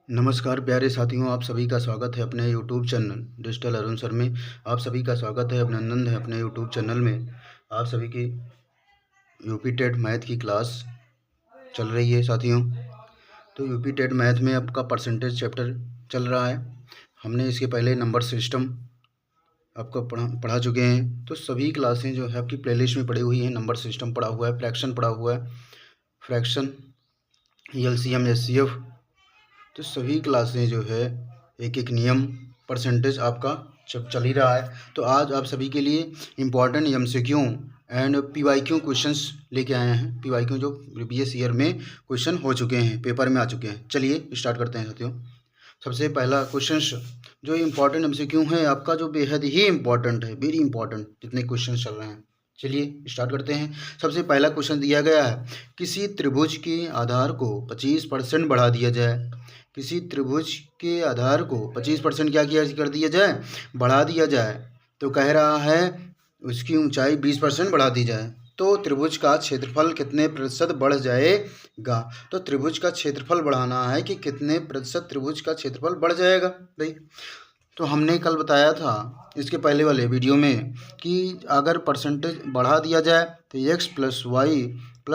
नमस्कार प्यारे साथियों, आप सभी का स्वागत है अपने YouTube channel digital Arun sir में। आप सभी का स्वागत है, अभिनंदन है अपने यूट्यूब चैनल में। आप सभी की यूपी टेट मैथ की क्लास चल रही है साथियों। तो यूपी टेट मैथ में आपका परसेंटेज चैप्टर चल रहा है। हमने इसके पहले नंबर सिस्टम आपको पढ़ा चुके हैं। तो सभी क्लासें जो है आपकी प्लेलिस्ट में पड़ी हुई हैं। नंबर सिस्टम पढ़ा हुआ है, फ्रैक्शन पढ़ा हुआ है, फ्रैक्शन, एलसीएम, एचसीएफ। तो सभी क्लासें जो है एक एक नियम, परसेंटेज आपका चल ही रहा है। तो आज आप सभी के लिए important MCQ and PYQ questions लेके आए हैं। पीवाईक्यू जो प्रीवियस ईयर में क्वेश्चन हो चुके हैं, पेपर में आ चुके हैं। चलिए स्टार्ट करते हैं साथियों। सबसे पहला क्वेश्चन जो इम्पॉर्टेंट एमसीक्यू है आपका, जो बेहद ही इम्पॉर्टेंट है, वेरी इंपॉर्टेंट जितने क्वेश्चन चल रहे हैं। चलिए स्टार्ट करते हैं। सबसे पहला क्वेश्चन दिया गया है, किसी त्रिभुज के आधार को 25% बढ़ा दिया जाए। किसी त्रिभुज के आधार को 25% क्या किया कर दिया जाए, बढ़ा दिया जाए। तो कह रहा है उसकी ऊंचाई 20% बढ़ा दी जाए तो त्रिभुज का क्षेत्रफल कितने प्रतिशत बढ़ जाएगा। तो त्रिभुज का क्षेत्रफल बढ़ाना है कि कितने प्रतिशत त्रिभुज का क्षेत्रफल बढ़ जाएगा भाई। तो हमने कल बताया था इसके पहले वाले वीडियो में कि अगर परसेंटेज बढ़ा दिया जाए तो x + y +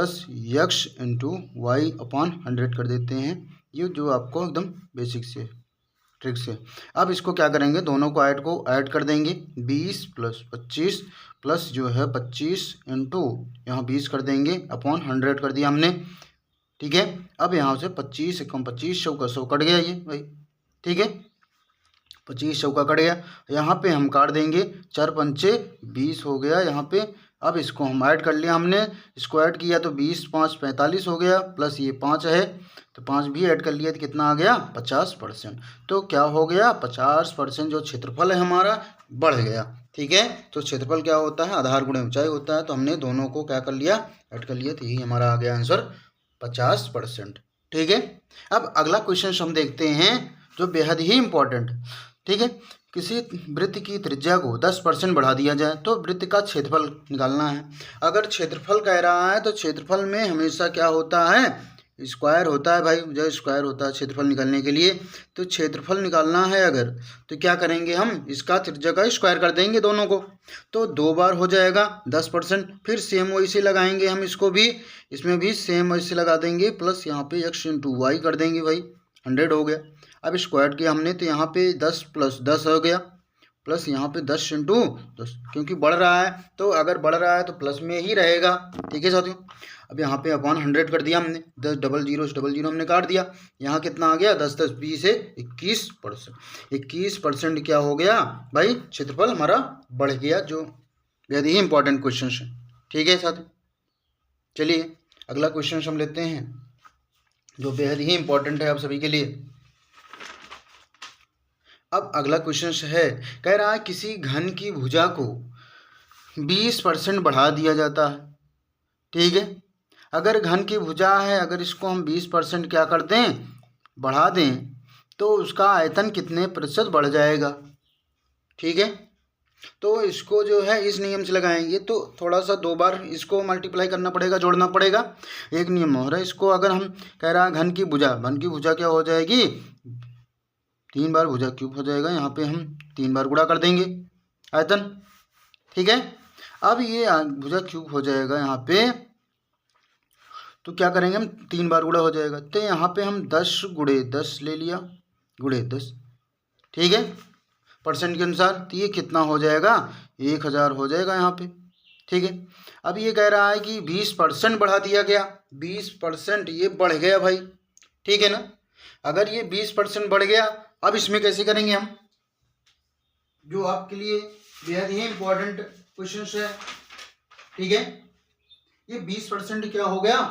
x × y/100 कर देते हैं। ये जो आपको एकदम बेसिक से ट्रिक से। अब इसको क्या करेंगे, दोनों को ऐड कर देंगे। 20 + 25 प्लस जो है 25 इंटू यहाँ 20 कर देंगे, अपॉन 100 कर दिया हमने। ठीक है। अब यहाँ से 25 × 25 100 का 100 कट गया ये भाई। ठीक है, 25 100 का कट गया। यहाँ पे हम काट देंगे, 4 पंचे 20 हो गया यहाँ पे। अब इसको हम ऐड कर लिया हमने, इसको ऐड किया तो 20 × 5 = 45 हो गया, प्लस ये 5 है तो 5 भी ऐड कर लिया तो कितना आ गया, 50%। तो क्या हो गया, 50% जो क्षेत्रफल है हमारा बढ़ गया। ठीक है, तो क्षेत्रफल क्या होता है, आधार गुणे ऊंचाई होता है। तो हमने दोनों को क्या कर लिया, ऐड कर लिया, तो यही हमारा आ गया आंसर 50%। ठीक है। अब अगला क्वेश्चन हम देखते हैं जो बेहद ही इम्पोर्टेंट। ठीक है, किसी वृत्त की त्रिज्या को 10% बढ़ा दिया जाए तो वृत्त का क्षेत्रफल निकालना है। अगर क्षेत्रफल कह रहा है तो क्षेत्रफल में हमेशा क्या होता है, स्क्वायर होता है भाई। जो स्क्वायर होता है क्षेत्रफल निकालने के लिए, तो क्षेत्रफल निकालना है अगर, तो क्या करेंगे हम, इसका त्रिज्या का स्क्वायर कर देंगे दोनों को। तो 2 बार हो जाएगा 10%। फिर सेम वैसे लगाएंगे हम इसको भी, इसमें भी सेम वैसे लगा देंगे, प्लस यहाँ पे x × y कर देंगे भाई, 100 हो गया। अब स्क्वायर किया हमने तो यहाँ पे 10 + 10 हो गया, प्लस यहाँ पे 10 × 10, क्योंकि बढ़ रहा है तो अगर बढ़ रहा है तो प्लस में ही रहेगा। ठीक है साथियों। अब यहाँ पे अपॉन 100 कर दिया हमने, 10 डबल जीरो हमने काट दिया। यहाँ कितना आ गया, 10 10 20 है 21%। 21% क्या हो गया भाई, क्षेत्रफल हमारा बढ़ गया, जो बेहद ही इंपॉर्टेंट क्वेश्चन है। ठीक है साथियों। चलिए अगला क्वेश्चन हम लेते हैं जो बेहद ही इंपॉर्टेंट है आप सभी के लिए। अब अगला क्वेश्चन है, कह रहा है किसी घन की भुजा को 20% बढ़ा दिया जाता है। ठीक है, अगर घन की भुजा है, अगर इसको हम 20% क्या कर दें, बढ़ा दें, तो उसका आयतन कितने प्रतिशत बढ़ जाएगा। ठीक है, तो इसको जो है इस नियम से लगाएंगे तो थोड़ा सा 2 बार इसको मल्टीप्लाई करना पड़ेगा, जोड़ना पड़ेगा। एक नियम हो रहा है इसको, अगर हम कह रहा है घन की भुजा क्या हो जाएगी, 3 बार भुजा क्यूब हो जाएगा। यहाँ पे हम 3 बार गुणा कर देंगे आयतन। ठीक है, अब ये भुजा क्यूब हो जाएगा यहाँ पे, तो क्या करेंगे हम, 3 बार गुणा हो जाएगा। तो यहाँ पे हम 10 × 10 ले लिया, गुणे 10। ठीक है, परसेंट के अनुसार, तो ये कितना हो जाएगा, 1000 हो जाएगा यहाँ पे। ठीक है, अब ये कह रहा है कि 20% बढ़ा दिया गया, 20% ये बढ़ गया भाई। ठीक है ना, अगर ये 20% बढ़ गया, अब इसमें कैसे करेंगे हम, जो आपके लिए बेहद ही इंपॉर्टेंट क्वेश्चन है। ठीक है, ये 20% क्या हो गया,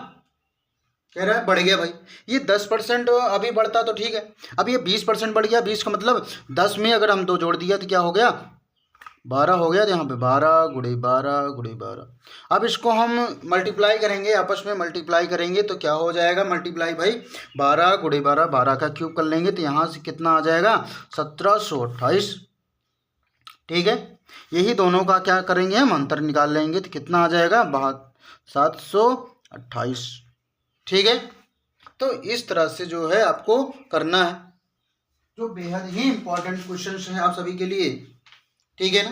कह रहा है बढ़ गया भाई। ये 10% अभी बढ़ता तो ठीक है, अब ये 20% बढ़ गया। 20 का मतलब 10 में अगर हम 2 जोड़ दिया तो क्या हो गया, 12 हो गया। तो यहाँ पे 12 × 12 × 12। अब इसको हम मल्टीप्लाई करेंगे, आपस में मल्टीप्लाई करेंगे तो क्या हो जाएगा, मल्टीप्लाई भाई 12 × 12, 12 का क्यूब कर लेंगे तो यहाँ से कितना आ जाएगा, 1728। ठीक है, यही दोनों का क्या करेंगे, हम अंतर निकाल लेंगे तो कितना आ जाएगा, 728। ठीक है, तो इस तरह से जो है आपको करना है। जो बेहद ही इंपॉर्टेंट क्वेश्चन हैं आप सभी के लिए, ठीक है ना।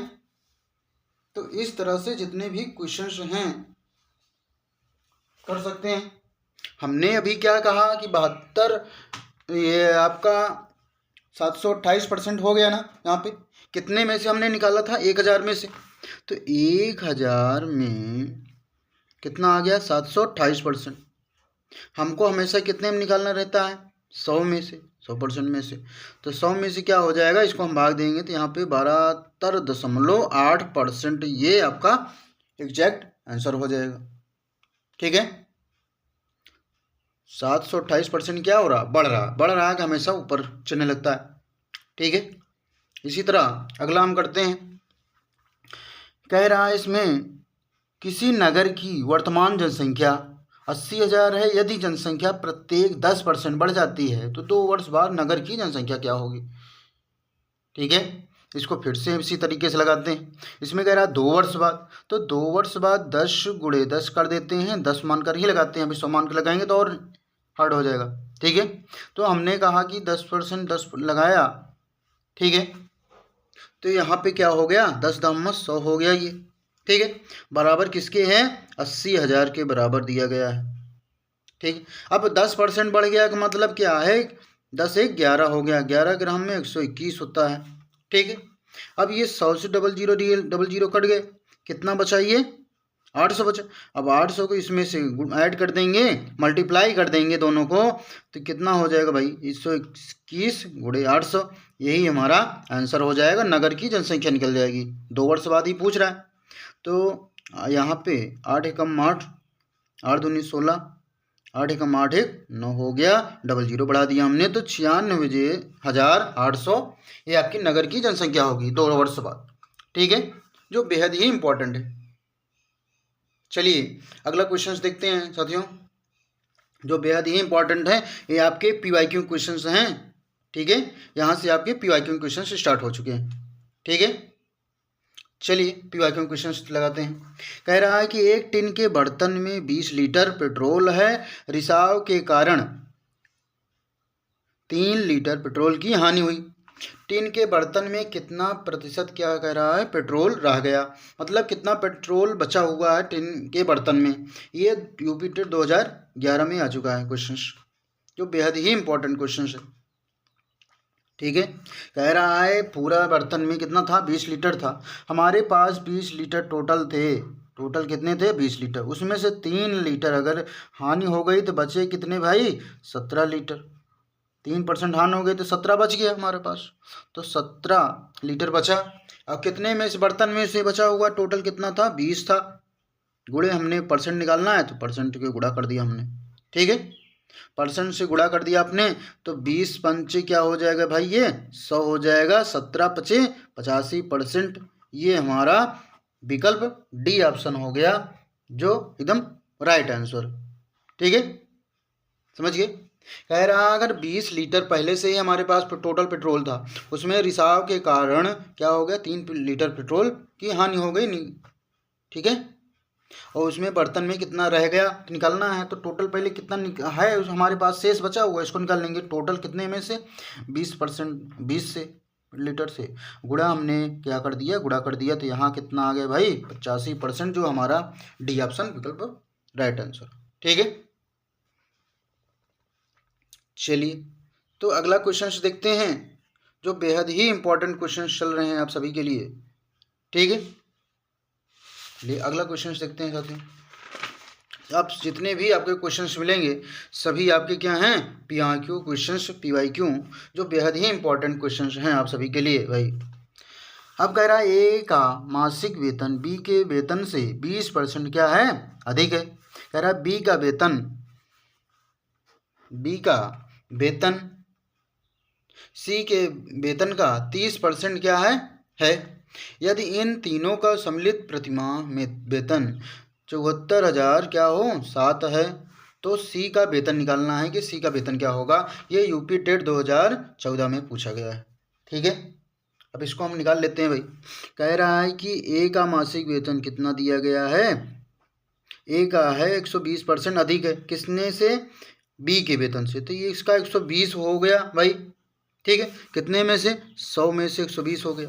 तो इस तरह से जितने भी क्वेश्चन हैं कर सकते हैं। हमने अभी क्या कहा कि 72, ये आपका 728% हो गया ना। यहाँ पे कितने में से हमने निकाला था? 1000 में से। तो 1000 में कितना आ गया? 728%। हमको हमेशा कितने में निकालना रहता है? 100 में से, 100% में से। तो 100 में से क्या हो जाएगा? इसको हम भाग देंगे तो यहाँ पे 72.8% ये आपका एग्जैक्ट आंसर हो जाएगा, ठीक है। 728% क्या हो रहा? बढ़ रहा है कि हमेशा ऊपर चलने लगता है, ठीक है। इसी तरह अगला हम करते हैं। कह रहा है इसमें किसी नगर की वर्तमान जनसंख्या 80,000 है। यदि जनसंख्या प्रत्येक 10% बढ़ जाती है तो 2 वर्ष बाद नगर की जनसंख्या क्या होगी, ठीक है। इसको फिर से इसी तरीके से लगाते हैं। इसमें कह रहा है 2 वर्ष बाद, तो 2 वर्ष बाद 10 × 10 कर देते हैं, 10 मानकर ही लगाते हैं। अभी 100 मान कर लगाएंगे तो और हार्ड हो जाएगा, ठीक है। तो हमने कहा कि 10% 10 लगाया, ठीक है। तो यहाँ पे क्या हो गया? 10 × 100 हो गया ये, ठीक है। बराबर किसके हैं? 80,000 के बराबर दिया गया है, ठीक। अब 10% बढ़ गया का मतलब क्या है? 10 × 1 = 11 हो गया। 11 ग्राम में 121 होता है, ठीक है। अब ये 100 से 00 कट गए, कितना बचा? ये 800 बचा। अब 800 को इसमें से ऐड कर देंगे, मल्टीप्लाई कर देंगे दोनों को, तो कितना हो जाएगा भाई? 121 × 800। यही हमारा आंसर हो जाएगा, नगर की जनसंख्या निकल जाएगी। 2 वर्ष बाद ही पूछ रहा है। तो यहाँ पे 8 × 8, 8 दूनी 16, 8 × 8 9 हो गया, 00 बढ़ा दिया हमने, तो 96,800 ये आपकी नगर की जनसंख्या होगी 2 वर्ष बाद, ठीक है, जो बेहद ही इंपॉर्टेंट है। चलिए अगला क्वेश्चन देखते हैं साथियों, जो बेहद ही इंपॉर्टेंट है। ये आपके PYQ क्वेश्चन हैं, ठीक है। यहाँ से आपके PYQ क्वेश्चन स्टार्ट हो चुके हैं, ठीक है। चलिए PYQ क्वेश्चन लगाते हैं। कह रहा है कि एक टिन के बर्तन में 20 लीटर पेट्रोल है। रिसाव के कारण 3 लीटर पेट्रोल की हानि हुई। टिन के बर्तन में कितना प्रतिशत, क्या कह रहा है, पेट्रोल रह गया, मतलब कितना पेट्रोल बचा हुआ है टिन के बर्तन में। ये यूपी टेट 2011 में आ चुका है क्वेश्चन, जो बेहद ही इंपॉर्टेंट क्वेश्चन है, ठीक है। कह रहा है पूरा बर्तन में कितना था? 20 लीटर था। हमारे पास 20 लीटर टोटल थे। टोटल कितने थे? 20 लीटर। उसमें से 3 लीटर अगर हानि हो गई तो बचे कितने भाई? 17 लीटर। 3% हानि हो गई तो 17 बच गया हमारे पास, तो 17 लीटर बचा। अब कितने में इस बर्तन में से बचा हुआ? टोटल कितना था? 20 था। गुणे हमने परसेंट निकालना है तो परसेंट के गुणा कर दिया हमने, ठीक है। परसेंट से गुणा कर दिया आपने तो 20 पंचे क्या हो जाएगा भाई? ये 100 हो जाएगा। 17 × 5 = 85%। ये हमारा विकल्प डी ऑप्शन हो गया, जो एकदम राइट आंसर, ठीक है, समझ गए। कह रहा अगर 20 लीटर पहले से ही हमारे पास टोटल पेट्रोल था, उसमें रिसाव के कारण क्या हो गया? 3 लीटर पेट्रोल की हानि हो गई, नहीं, ठीक है। और उसमें बर्तन में कितना रह गया निकालना है, तो टोटल पहले कितना है हमारे पास शेष बचा हुआ, इसको निकाल लेंगे। टोटल कितने में से? 20%, 20 से लीटर से गुणा हमने क्या कर दिया? गुणा कर दिया, तो यहाँ कितना आ गया भाई? 85%, जो हमारा डी ऑप्शन विकल्प राइट आंसर, ठीक है। चलिए तो अगला क्वेश्चन देखते हैं, जो बेहद ही इंपॉर्टेंट क्वेश्चन चल रहे हैं आप सभी के लिए, ठीक है। चलिए अगला क्वेश्चन देखते हैं साथियों। आप जितने भी आपके क्वेश्चंस मिलेंगे सभी आपके क्या हैं? PYQ क्वेश्चंस, PYQ, जो बेहद ही इंपॉर्टेंट क्वेश्चंस हैं आप सभी के लिए भाई। अब कह रहा है ए का मासिक वेतन बी के वेतन से 20% क्या है? अधिक है। कह रहा है बी का वेतन सी के वेतन का 30% क्या है। यदि इन तीनों का सम्मिलित प्रतिमाह में वेतन 74,000 क्या हो? 7 है, तो सी का वेतन निकालना है कि सी का वेतन क्या होगा। ये यूपी टेट 2014 में पूछा गया है, ठीक है। अब इसको हम निकाल लेते हैं भाई। कह रहा है कि ए का मासिक वेतन कितना दिया गया है? ए का है 120% अधिक है, किसने से? बी के वेतन से, तो ये इसका 120 हो गया भाई, ठीक है, कितने में से 100 में से 120 हो गया।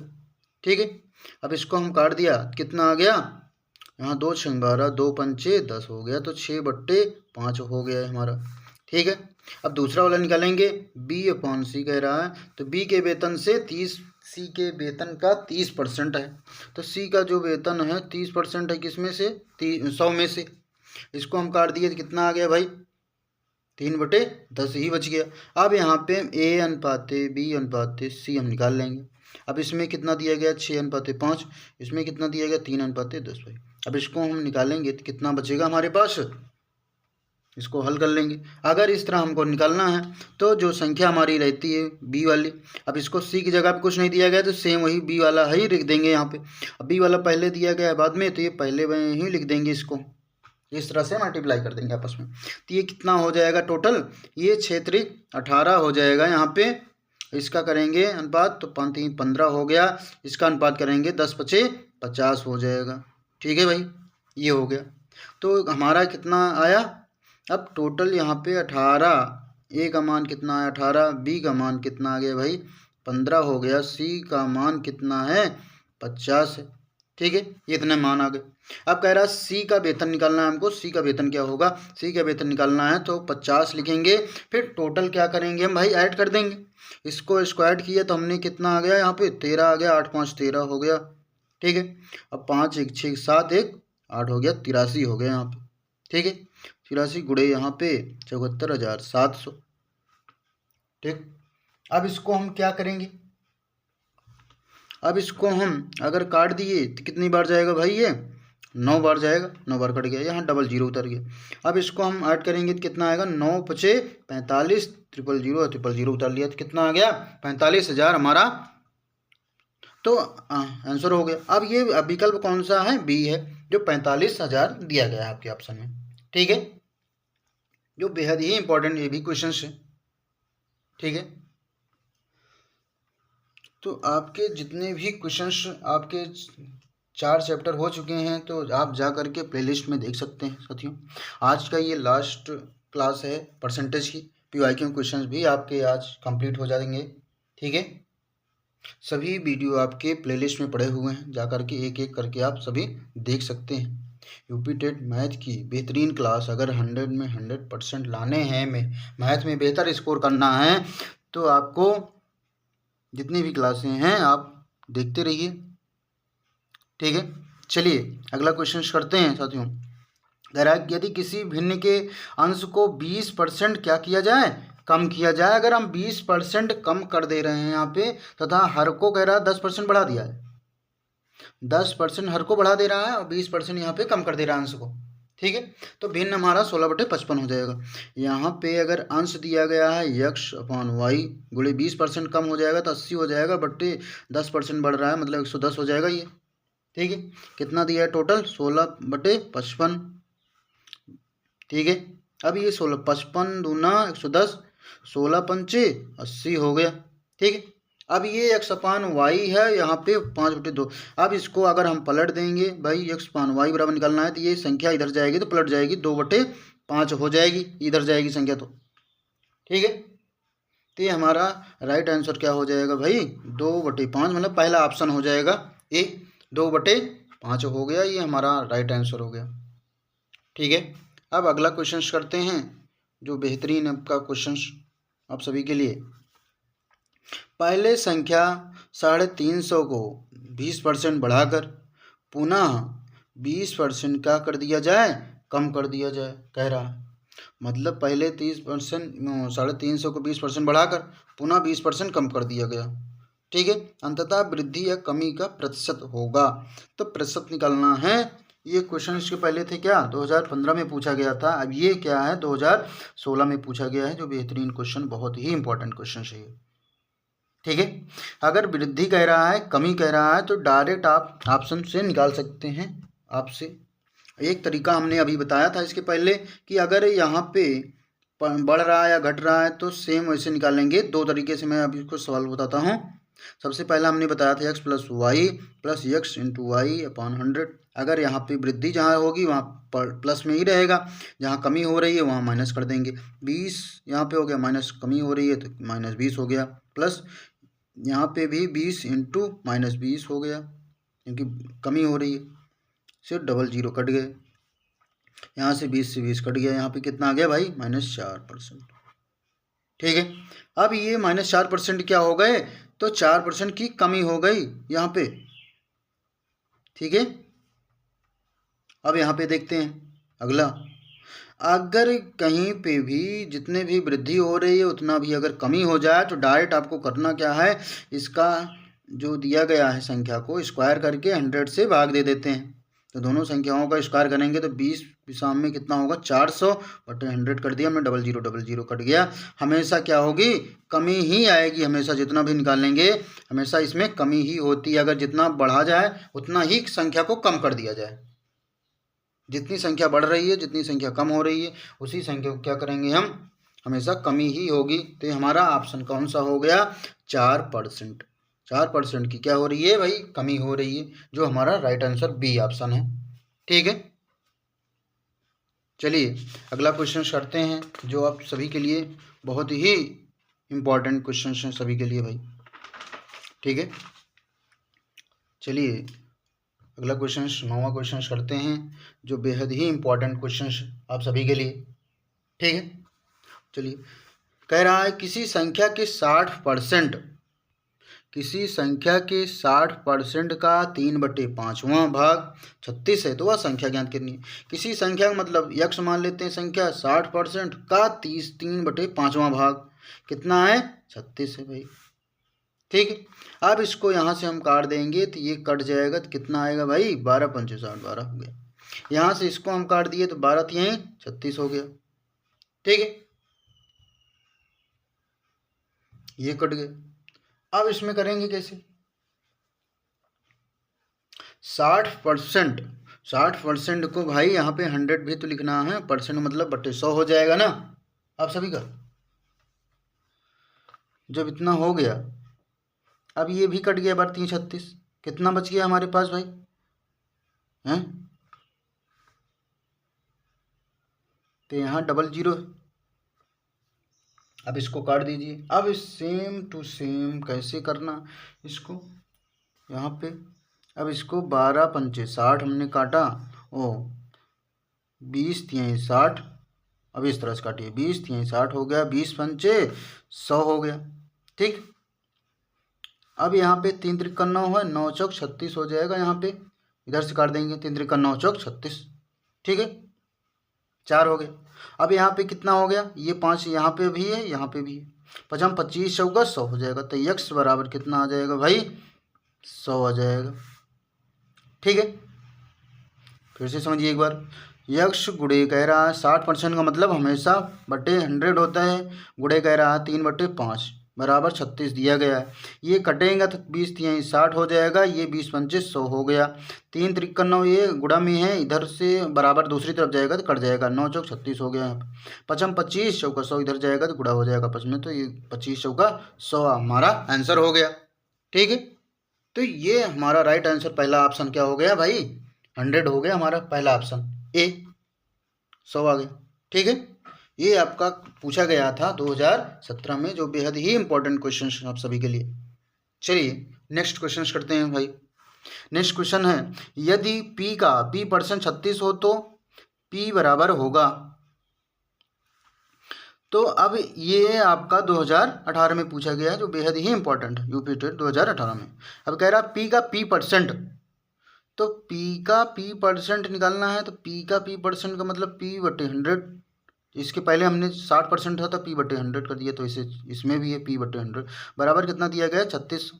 ठीक है, अब इसको हम काट दिया, कितना आ गया, यहाँ 2 6 12, 2 पंचे 10 हो गया, तो 6/5 हो गया है हमारा। ठीक है, अब दूसरा वाला निकालेंगे, B/C कह रहा है, तो B के वेतन से 30, C के वेतन का 30% है, तो C का जो वेतन है 30% है, किसमें से, 100 में से। इसको हम काट दिए तो कितना आ गया भाई, 3/10 ही बच गया। अब यहाँ पे A/B/C हम निकाल लेंगे। अब इसमें कितना दिया गया, 6/5, इसमें कितना दिया गया, 3/10 भाई। अब इसको हम निकालेंगे तो कितना बचेगा हमारे पास, इसको हल कर लेंगे। अगर इस तरह हमको निकालना है तो जो संख्या हमारी रहती है बी वाली, अब इसको सी की जगह पे कुछ नहीं दिया गया तो सेम वही बी वाला ही लिख देंगे यहाँ पे। अब बी वाला पहले दिया गया है बाद में, तो ये पहले में ही लिख देंगे, इसको इस तरह से मल्टीप्लाई कर देंगे आपस में। तो ये कितना हो जाएगा टोटल, ये 6×18 हो जाएगा यहाँ पे। इसका करेंगे अनुपात तो 5×3 = 15 हो गया, इसका अनुपात करेंगे 10×5 = 50 हो जाएगा। ठीक है भाई, ये हो गया। तो हमारा कितना आया, अब टोटल यहाँ पे 18, ए का मान कितना है 18, बी का मान कितना आ गया भाई 15 हो गया, सी का मान कितना है 50 है। ठीक है, ये इतने मान आ गए। अब कह रहा है सी का वेतन निकालना है हमको, सी का वेतन क्या होगा, सी का वेतन निकालना है तो 50 लिखेंगे, फिर टोटल क्या करेंगे हम भाई, ऐड कर देंगे। इसको ऐड किया तो हमने कितना आ गया यहाँ पे 13 आ गया, 8 5 13 हो गया। ठीक है, अब 5 1 6 7 1 8 हो गया, 83 हो गया यहाँ पे। ठीक है, 83 गुणे यहाँ पे 74,700। ठीक, अब इसको हम क्या करेंगे, अब इसको हम अगर काट दिए तो कितनी बार जाएगा भाई, ये 9 बार जाएगा, 9 बार कट गया, यहाँ डबल जीरो उतर गया। अब इसको हम ऐड करेंगे तो कितना आएगा, 9 5 45, 000 उतार लिया तो कितना आ गया 45,000 हमारा, तो आंसर हो गया। अब ये विकल्प कौन सा है, बी है, जो 45,000 दिया गया है आपके ऑप्शन में। ठीक है, जो बेहद ही इंपॉर्टेंट ये भी क्वेश्चन है। ठीक है, तो आपके जितने भी क्वेश्चंस आपके 4 चैप्टर हो चुके हैं, तो आप जा कर के प्लेलिस्ट में देख सकते हैं साथियों। आज का ये लास्ट क्लास है परसेंटेज की, PYQ क्वेश्चंस भी आपके आज कंप्लीट हो जाएंगे। ठीक है, सभी वीडियो आपके प्लेलिस्ट में पड़े हुए हैं, जा कर के एक एक करके आप सभी देख सकते हैं। यूपी टेट मैथ की बेहतरीन क्लास, अगर 100 में 100% लाने हैं, मैथ में बेहतर स्कोर करना है, तो आपको जितनी भी क्लासें हैं आप देखते रहिए। ठीक है, चलिए अगला क्वेश्चन करते हैं साथियों। कह रहा है यदि किसी भिन्न के अंश को 20% क्या किया जाए, कम किया जाए। अगर हम 20% कम कर दे रहे हैं यहाँ पे, तथा हर को कह रहा है 10% बढ़ा दिया है, 10% हर को बढ़ा दे रहा है और 20% यहाँ पे कम कर दे रहा है अंश को। ठीक है, तो भिन्न हमारा 16/55 हो जाएगा। यहाँ पे अगर अंश दिया गया है x/y गुणे 20% कम हो जाएगा तो 80 हो जाएगा, बट्टे 10% बढ़ रहा है मतलब 110 हो जाएगा ये। ठीक है, कितना दिया है टोटल 16/55। ठीक है, अब ये 55 दूना 110, 16 पंचे 80 हो गया। ठीक है, अब ये x/y है यहाँ पे 5/2। अब इसको अगर हम पलट देंगे भाई, x/y बराबर निकालना है तो ये संख्या इधर जाएगी तो पलट जाएगी, 2/5 हो जाएगी, इधर जाएगी संख्या तो। ठीक है, तो ये हमारा राइट आंसर क्या हो जाएगा भाई, 2/5, मतलब पहला ऑप्शन हो जाएगा ए, 2/5 हो गया, ये हमारा राइट आंसर हो गया। ठीक है, अब अगला क्वेश्चन करते हैं, जो बेहतरीन आपका क्वेश्चन आप सभी के लिए। पहले संख्या 350 को 20% बढ़ाकर पुनः 20% क्या कर दिया जाए, कम कर दिया जाए, कह रहा है। मतलब पहले 30%, 350 को 20% बढ़ाकर पुनः 20% कम कर दिया गया। ठीक है, अंततः वृद्धि या कमी का प्रतिशत होगा, तो प्रतिशत निकालना है। ये क्वेश्चन इसके पहले थे क्या, 2015 में पूछा गया था, अब ये क्या है 2016 में पूछा गया है, जो बेहतरीन क्वेश्चन, बहुत ही इंपॉर्टेंट क्वेश्चन है ये। ठीक है, अगर वृद्धि कह रहा है, कमी कह रहा है, तो डायरेक्ट आप ऑप्शन से निकाल सकते हैं। आपसे एक तरीका हमने अभी बताया था इसके पहले कि अगर यहाँ पे बढ़ रहा है या घट रहा है तो सेम वैसे निकालेंगे। 2 तरीके से मैं अभी इसको सवाल बताता हूँ। सबसे पहला हमने बताया था x + y + x × y/100, अगर यहाँ पे वृद्धि जहाँ होगी वहाँ पर प्लस में ही रहेगा, जहाँ कमी हो रही है वहाँ माइनस कर देंगे। 20 यहाँ पे हो गया, माइनस कमी हो रही है तो -20 हो गया, प्लस यहाँ पे भी 20 इंटू -20 हो गया क्योंकि कमी हो रही है, सिर्फ डबल जीरो कट गए, यहाँ से 20 से 20 कट गया, यहाँ पे कितना आ गया भाई -4%। ठीक है, अब ये -4% क्या हो गए, तो 4% की कमी हो गई यहाँ पे। ठीक है, अब यहाँ पे देखते हैं अगला, अगर कहीं पे भी जितने भी वृद्धि हो रही है उतना भी अगर कमी हो जाए तो डायरेक्ट आपको करना क्या है, इसका जो दिया गया है संख्या को स्क्वायर करके 100 से भाग दे देते हैं। तो दोनों संख्याओं का स्क्वायर करेंगे तो 20 साम में कितना होगा 400 बटे 100 कर दिया हमने, डबल जीरो कट गया। हमेशा क्या होगी, कमी ही आएगी, हमेशा जितना भी निकालेंगे हमेशा इसमें कमी ही होती है। अगर जितना बढ़ा जाए उतना ही संख्या को कम कर दिया जाए, जितनी संख्या बढ़ रही है जितनी संख्या कम हो रही है उसी संख्या को क्या करेंगे हम, हमेशा कमी ही होगी। तो हमारा ऑप्शन कौन सा हो गया, 4%। 4% की क्या हो रही है भाई, कमी हो रही है, जो हमारा राइट आंसर बी ऑप्शन है। ठीक है, चलिए अगला क्वेश्चन करते हैं जो आप सभी के लिए बहुत ही इम्पोर्टेंट क्वेश्चन हैं सभी के लिए भाई। ठीक है, चलिए अगला क्वेश्चन 9वां क्वेश्चन करते हैं जो बेहद ही इम्पोर्टेंट क्वेश्चन आप सभी के लिए। ठीक है, चलिए कह रहा है किसी संख्या के 60%, किसी संख्या के 60% का 3/5वां भाग 36 है, तो वह संख्या ज्ञात करनी है। किसी संख्या मतलब यक्ष मान लेते हैं, संख्या 60% का 3/5वां भाग कितना है, 36 है भाई। ठीक है, अब इसको यहाँ से हम काट देंगे तो ये कट जाएगा तो कितना आएगा भाई, 12 पंचे 60, 12 हो गया। यहाँ से इसको हम काट दिए तो 12 यहीं 36 हो गया। ठीक है, ये कट गए। अब इसमें करेंगे कैसे, 60% को भाई यहाँ पे 100 भी तो लिखना है, परसेंट मतलब बटे 100 हो जाएगा ना आप सभी का। जब इतना हो गया, अब ये भी कट गया, 12 36, कितना बच गया हमारे पास भाई हैं, तो यहाँ डबल जीरो है। अब इसको काट दीजिए। अब सेम टू सेम कैसे करना इसको, यहाँ पे अब इसको 12 पंचे 60 हमने काटा, ओ 20 तिहाई 60, अब इस तरह से काटिए, 20 तिहाई 60 हो गया, 20 पंचे 100 हो गया। ठीक, अब यहाँ पे 3 त्रिक 9 है, 9 चौक 36 हो जाएगा, यहाँ पे इधर से काट देंगे, 3 त्रिक 9 चौक 36। ठीक है, 4 हो गया। अब यहाँ पे कितना हो गया, ये 5 यहाँ पे भी है यहाँ पे भी है, 5 25 चौका 100 हो जाएगा, तो यक्स बराबर कितना आ जाएगा भाई, 100 आ जाएगा। ठीक है, फिर से समझिए एक बार, यक्स गुणे कह रहा है 60% का मतलब हमेशा बटे 100 होता है, गुणे कह रहा है 3/5 बराबर 36 दिया गया है। ये कटेगा तो 20 तिहाई 60 हो जाएगा, ये 20 पंचे 100 हो गया, 3 त्रिक 9 ये गुणा में है, इधर से बराबर दूसरी तरफ जाएगा तो कट जाएगा, 9 चौक 36 हो गया। यहाँ पे 5 25 चौका 100 इधर जाएगा तो गुणा हो जाएगा आपस में, तो ये 25 चौका 100 हमारा आंसर हो गया। ठीक है, तो ये हमारा राइट आंसर पहला ऑप्शन क्या हो गया भाई, 100 हो गया हमारा पहला ऑप्शन ए, 100 आ गया। ठीक है, ये आपका पूछा गया था 2017 में, जो बेहद ही इंपॉर्टेंट क्वेश्चन आप सभी के लिए। चलिए नेक्स्ट क्वेश्चन करते हैं भाई। नेक्स्ट क्वेश्चन है, यदि p का p% 36 हो तो p बराबर होगा, तो अब ये आपका 2018 में पूछा गया है, जो बेहद ही इंपॉर्टेंट है, यूपी टेट 2018 में। अब कह रहा है p का p%, तो p का p% निकालना है, तो p का p% का मतलब p/100, इसके पहले हमने 60% था तो p/100 कर दिया, तो इसे इसमें भी है p/100 बराबर कितना दिया गया, 36।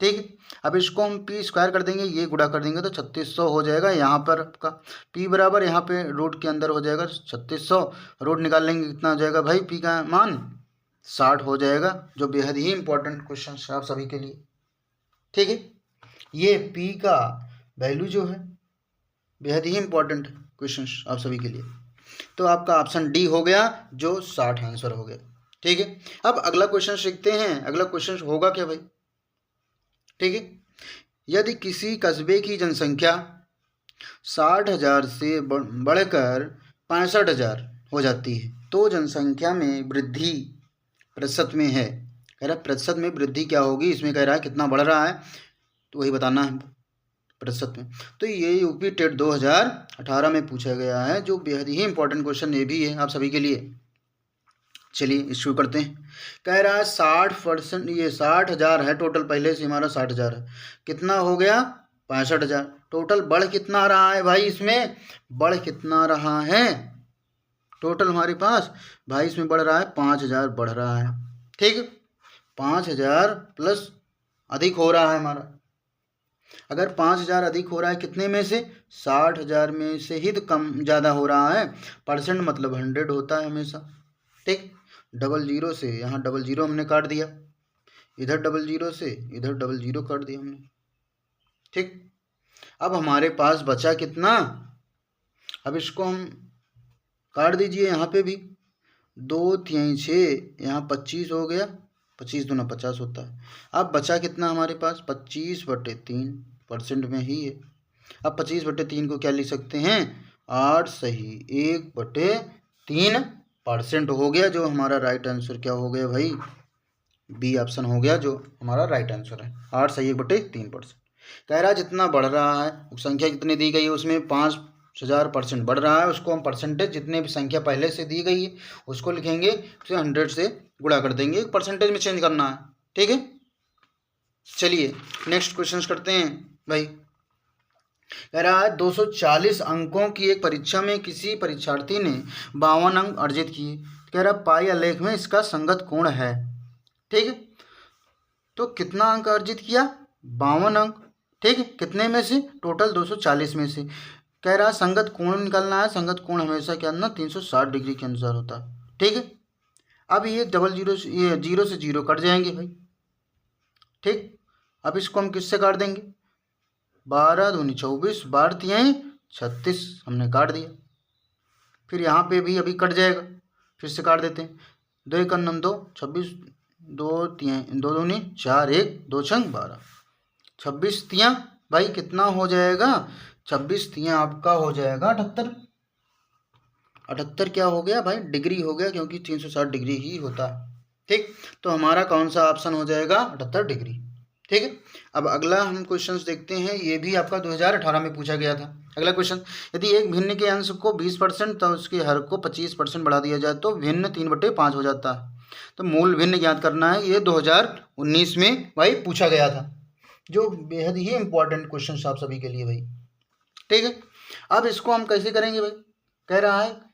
ठीक है, अब इसको हम p स्क्वायर कर देंगे, ये गुणा कर देंगे तो 3600 हो जाएगा। यहाँ पर आपका p बराबर यहाँ पे रूट के अंदर हो जाएगा 3600, रूट निकाल लेंगे कितना हो जाएगा भाई, p का मान 60 हो जाएगा, जो बेहद ही इंपॉर्टेंट क्वेश्चन है आप सभी के लिए। ठीक है, ये p का वैल्यू जो है बेहद ही इंपॉर्टेंट क्वेश्चन आप सभी के लिए, तो आपका ऑप्शन डी हो गया, जो 60 आंसर हो गया। ठीक है, अब अगला क्वेश्चन सीखते हैं। अगला क्वेश्चन होगा क्या भाई, ठीक है, यदि किसी कस्बे की जनसंख्या 60,000 से बढ़कर 65,000 हो जाती है तो जनसंख्या में वृद्धि प्रतिशत में है। कह रहा है प्रतिशत में वृद्धि क्या होगी, इसमें कह रहा है कितना बढ़ रहा है, तो वही बताना है प्रतिशत में। तो ये यूपी टेट 2018 में पूछा गया है, जो बेहद ही इंपॉर्टेंट क्वेश्चन ये भी है आप सभी के लिए। चलिए शुरू करते हैं। कह रहा है 60%, ये 60,000 है टोटल, पहले से हमारा 60,000 है, कितना हो गया 65,000। टोटल बढ़ कितना रहा है भाई, इसमें बढ़ कितना रहा है टोटल हमारे पास भाई, इसमें बढ़ रहा है 5,000 बढ़ रहा है। ठीक, 5,000 प्लस अधिक हो रहा है हमारा। अगर 5,000 अधिक हो रहा है कितने में से, 60,000 में से ही तो कम ज़्यादा हो रहा है। परसेंट मतलब 100 होता है हमेशा। ठीक, डबल जीरो से यहाँ डबल जीरो हमने काट दिया, इधर डबल जीरो से इधर डबल जीरो काट दिया हमने। ठीक, अब हमारे पास बचा कितना, अब इसको हम काट दीजिए, यहाँ पे भी 2 3 6, यहाँ 25 हो गया, 25 दूना 50 होता है। अब बचा कितना हमारे पास, 25/3 परसेंट में ही है। अब 25/3 को क्या लिख सकते हैं, 8 सही 1/3% हो गया, जो हमारा राइट आंसर क्या हो गया भाई, बी ऑप्शन हो गया जो हमारा राइट आंसर है। 8 सही 1/3%। कह रहा है जितना बढ़ रहा है, संख्या कितनी दी गई है उसमें 5,000% बढ़ रहा है, उसको हम परसेंटेज जितने भी संख्या पहले से दी गई है उसको लिखेंगे, उसे 100 से गुणा कर देंगे, एक परसेंटेज में चेंज करना है। ठीक है, चलिए नेक्स्ट क्वेश्चन करते हैं भाई। कह रहा है 240 अंकों की एक परीक्षा में किसी परीक्षार्थी ने 52 अंक अर्जित किए। कह रहा पाई आलेख में इसका संगत कोण है। ठीक है, तो कितना अंक अर्जित किया, 52 अंक। ठीक है, कितने में से, टोटल 240 में से। कह रहा है संगत कोण निकालना है, संगत कोण हमेशा क्या ना 360 डिग्री के अनुसार होता है। ठीक है, अब ये डबल जीरो, ये जीरो से जीरो कट जाएंगे भाई। ठीक, अब इसको हम किससे काट देंगे, 12 दूनी 24, 12 तिहाई 36 हमने काट दिया। फिर यहाँ पे भी अभी कट जाएगा, फिर से काट देते हैं, 2 1 2 26, 2 तिहाई 2 दूनी 4, 1 2 छंग 12, 26 तिया भाई कितना हो जाएगा, 26 तिया आपका हो जाएगा 78। 78 क्या हो गया भाई, डिग्री हो गया, क्योंकि 360 डिग्री ही होता है। ठीक, तो हमारा कौन सा ऑप्शन हो जाएगा, 78 डिग्री। ठीक है, अब अगला हम क्वेश्चन देखते हैं, ये भी आपका 2018 में पूछा गया था। अगला क्वेश्चन, यदि एक भिन्न के अंश को 20% तो उसके हर को 25% बढ़ा दिया जाए तो भिन्न 3/5 हो जाता है। तो मूल भिन्न ज्ञात करना है, ये 2019 में भाई पूछा गया था, जो बेहद ही इंपॉर्टेंट क्वेश्चन आप सभी के लिए भाई। ठीक है, अब इसको हम कैसे करेंगे भाई, कह रहा है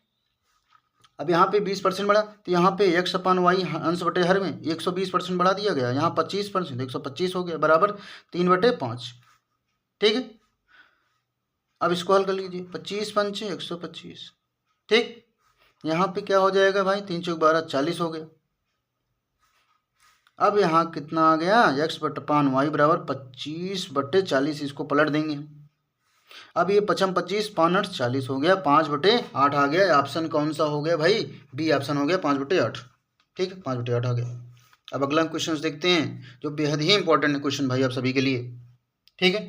अब यहाँ पे 20% बढ़ा, तो यहाँ पे x/y अंश बटे हर में 120% बढ़ा दिया गया, यहाँ 25% 125 हो गया, बराबर 3/5। ठीक है, अब इसको हल कर लीजिए, 25 पंचे 125। ठीक, यहाँ पे क्या हो जाएगा भाई, 3 चौक 12 40 हो गया। अब यहाँ कितना आ गया, x/y बराबर 25/40, इसको पलट देंगे। अब ये 55 25 5 8 40 हो गया, 5/8 आ गया। ऑप्शन कौन सा हो गया भाई, बी ऑप्शन हो गया 5/8। ठीक है, 5/8 आ गया। अब अगला क्वेश्चन देखते हैं, जो बेहद ही इंपॉर्टेंट क्वेश्चन भाई आप सभी के लिए। ठीक है,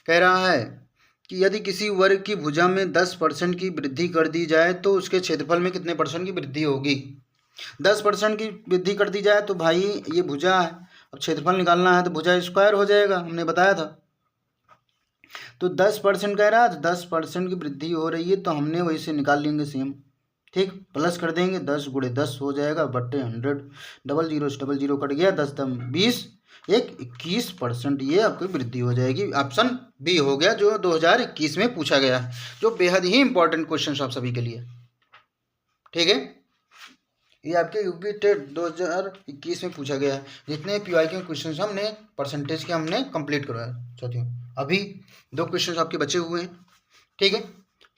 कह रहा है कि यदि किसी वर्ग की भुजा में 10% की वृद्धि कर दी जाए तो उसके क्षेत्रफल में कितने % की वृद्धि होगी। 10% की वृद्धि कर दी जाए तो भाई ये भुजा है, अब क्षेत्रफल निकालना है तो भुजा स्क्वायर हो जाएगा, हमने बताया था। तो 10% कह रहा है, तो 10% की वृद्धि हो रही है, तो हमने वही से निकाल लेंगे सेम। ठीक, प्लस कर देंगे, 10 × 10 हो जाएगा बटे 100, डबल जीरो से डबल जीरो कट गया, 10 × 20 21%, ये आपकी वृद्धि हो जाएगी। ऑप्शन बी हो गया, जो 2021 में पूछा गया है, जो बेहद ही इंपॉर्टेंट क्वेश्चन आप सभी के लिए। ठीक है, ये आपके यूपी टेट 2021 में पूछा गया है। जितने पीवाई के क्वेश्चन हमने परसेंटेज के हमने कंप्लीट करवाया साथियों। अभी 2 क्वेश्चन आपके बचे हुए हैं। ठीक है,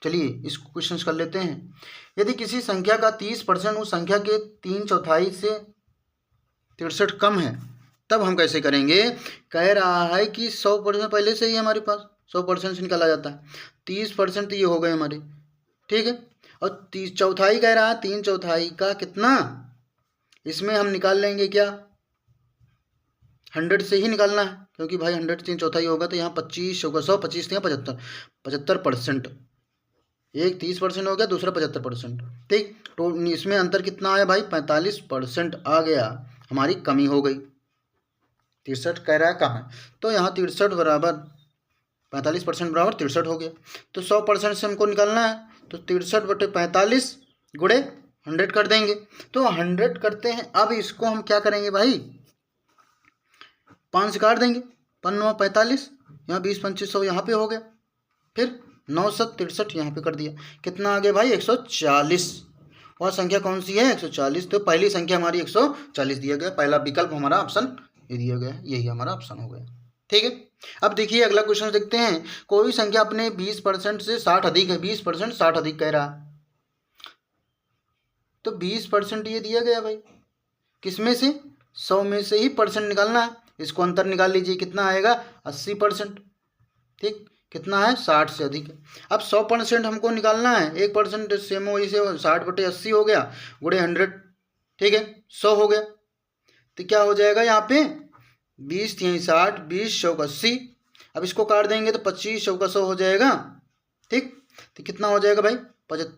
चलिए इस क्वेश्चन कर लेते हैं। यदि किसी संख्या का 30% उस संख्या के 3/4 से 63 कम है, तब हम कैसे करेंगे। कह रहा है कि 100% पहले से ही हमारे पास 100% से निकाला जाता है, 30% तो ये हो गए हमारे। ठीक है, और 3/4 कह रहा है, 3/4 का कितना, इसमें हम निकाल लेंगे क्या, 100 से ही निकालना है, क्योंकि भाई 100 3 चौथाई होगा, तो यहाँ 25 होगा, 100 25 3 75, 75%। एक 30% हो गया, दूसरा 75%। ठीक, तो इसमें अंतर कितना आया भाई, 45% आ गया, हमारी कमी हो गई। 63 कह रहा है कम है, तो यहाँ 63 बराबर 45% बराबर 63 हो गया। तो 100% से हमको निकालना है, तो 63/45 गुणे 100 कर देंगे। तो 100 करते हैं, अब इसको हम क्या करेंगे भाई, 5 से काट देंगे, 5 9 45, यहाँ 20 25 100 यहाँ पे हो गया, फिर 9 7 63 यहाँ पे कर दिया, कितना आ गया भाई 140। वह संख्या कौन सी है, 140। तो पहली संख्या हमारी 140 दिया गया, पहला विकल्प हमारा ऑप्शन ये दिया गया है, यही हमारा ऑप्शन हो गया। ठीक है, अब देखिए अगला क्वेश्चन देखते हैं। कोई संख्या अपने 20% से 60 अधिक है, 20% 60 अधिक कह रहा है, तो 20% ये दिया गया भाई, किसमें से, 100 में से ही परसेंट निकालना है। इसको अंतर निकाल लीजिए, कितना आएगा 80%। ठीक, कितना है 60 से अधिक है। अब 100% हमको निकालना है, 1% सेम वही से 60/80 हो गया, गुणे 100। ठीक है, 100 हो गया, तो क्या हो जाएगा यहाँ पे 20 3 60, 20 100 80। अब इसको काट देंगे तो 25 100 का 100 हो जाएगा। ठीक, तो कितना हो जाएगा भाई 75।